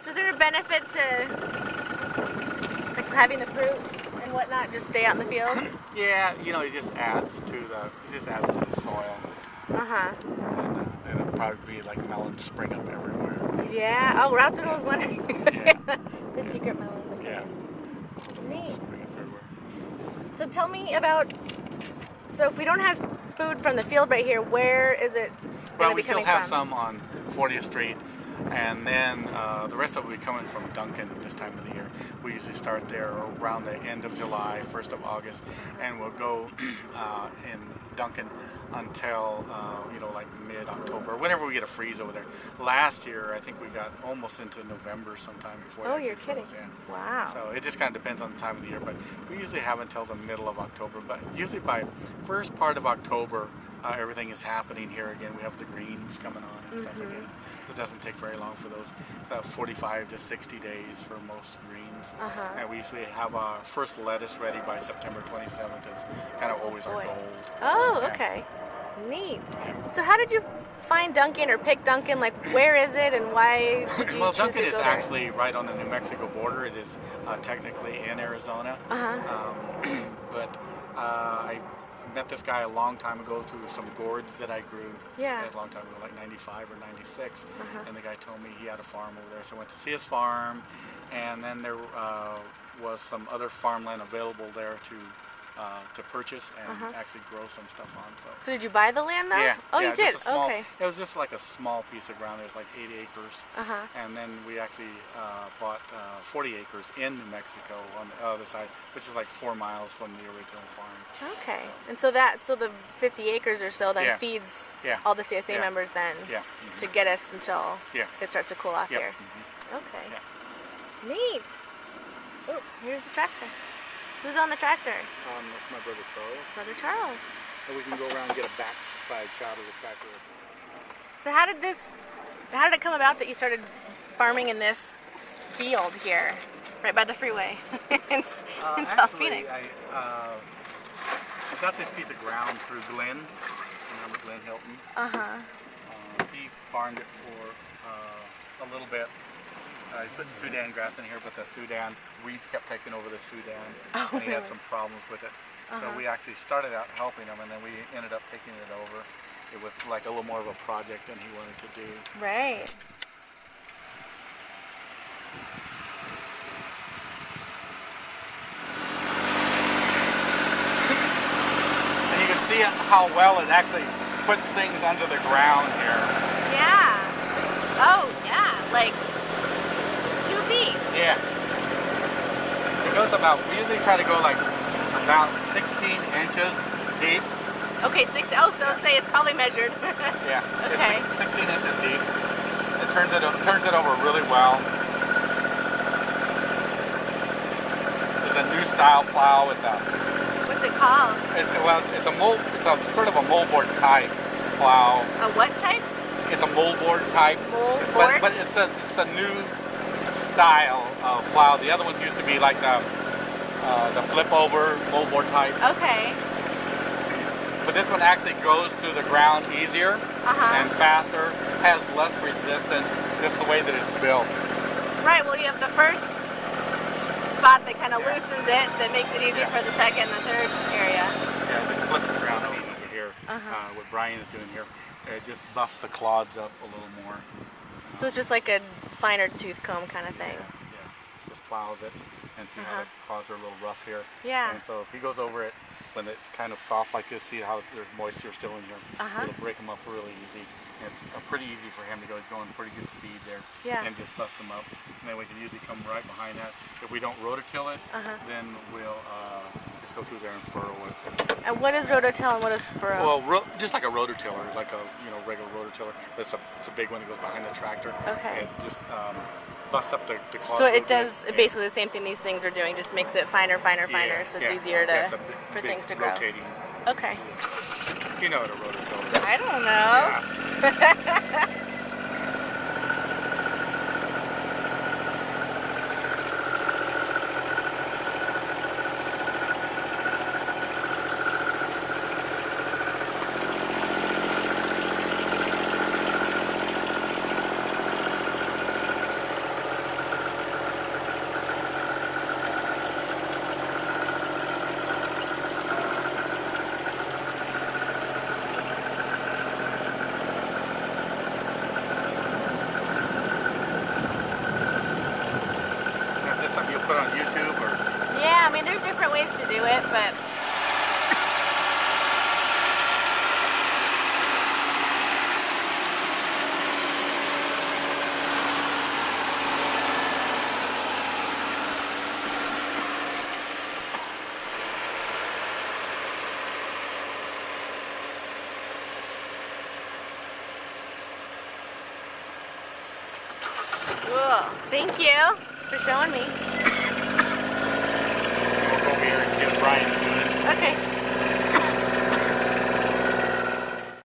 So is there a benefit to like having the fruit and whatnot just stay out in the field? Yeah, you know, it just adds to the soil. And it'll probably be like melons spring up everywhere. Yeah. Oh, that's what I was wondering. Yeah. The secret melons. Okay. Yeah. Neat. Spring up everywhere. So tell me about. So if we don't have food from the field right here, where is it? Well, we still have some on 40th Street, and then the rest of it will be coming from Duncan this time of the year. We usually start there around the end of July, 1st of August, and we'll go in Duncan until you know, like mid-October, whenever we get a freeze over there. Last year, I think we got almost into November sometime before. Oh, you're kidding! Yeah. Wow. So it just kind of depends on the time of the year, but we usually have until the middle of October. But usually by first part of October, everything is happening here again. We have the greens coming on and stuff again. It doesn't take very long for those. It's about 45 to 60 days for most greens. And we usually have our first lettuce ready by September 27th. Is kind of always our goal. Oh, okay. Neat. So how did you find Duncan or pick Duncan? Like, where is it and why did you Well, choose Duncan to is go there? actually right on the New Mexico border. It is technically in Arizona. But I met this guy a long time ago through some gourds that I grew. Yeah. A long time ago, like 95 or 96. And the guy told me he had a farm over there. So I went to see his farm, and then there was some other farmland available there to purchase and actually grow some stuff on. So did you buy the land though? yeah. Oh, yeah, you did? Small, okay. It was just like a small piece of ground. There's like 8 acres. And then we actually bought 40 acres in New Mexico on the other side, which is like 4 miles from the original farm. Okay. So, and so the 50 acres or so then feeds all the CSA members then to get us until it starts to cool off here. Okay. Neat. Oh, here's the tractor. Who's on the tractor? That's my brother Charles. Brother Charles. And we can go around and get a backside shot of the tractor. So how did it come about that you started farming in this field here, right by the freeway in South Phoenix? I got this piece of ground through Glenn. Remember Glenn Hilton? He farmed it for a little bit. He put Sudan grass in here, but the Sudan weeds kept taking over the Sudan, and he had some problems with it. So we actually started out helping him, and then we ended up taking it over. It was like a little more of a project than he wanted to do. Right. And you can see how well it actually puts things under the ground here. Yeah. Oh, yeah. Like 2 feet. Yeah. It goes about, we usually try to go like about 16 inches deep. Okay, so say it's probably measured. Yeah. Okay. It's 16 inches deep. It turns it over really well. It's a new style plow. What's it called? It's a sort of a moldboard type plow. A what type? It's a moldboard type. Moldboard? But it's the new style of plow. The other ones used to be like the flip over moldboard type. Okay. But this one actually goes through the ground easier and faster, has less resistance, just the way that it's built. Right, well you have the first spot that kind of loosens it, that makes it easier for the second and the third area. Yeah, it just flips the ground over here. What Brian is doing here, it just buffs the clods up a little more. So it's just like a finer tooth comb kind of thing. Yeah, just plows it, and see how the clods are a little rough here. Yeah. And so if he goes over it when it's kind of soft like this, see how there's moisture still in here. It'll break them up really easy. And it's pretty easy for him to go. He's going pretty good speed there. Yeah. And just bust them up. And then we can usually come right behind that. If we don't rototill it, then we'll just go through there and furrow it. And what is rototill and what is furrow? Well, just like a rototiller, like a regular rototiller. It's a big one that goes behind the tractor. Okay. And just busts up the clods. So it does basically the same thing these things are doing, just makes it finer, so it's easier for things to grow. Rotating. Okay. You know what a rototiller is. I don't know. Yeah. it, but... Cool. Thank you for showing me. We'll go over here and see what Brian's doing. Okay.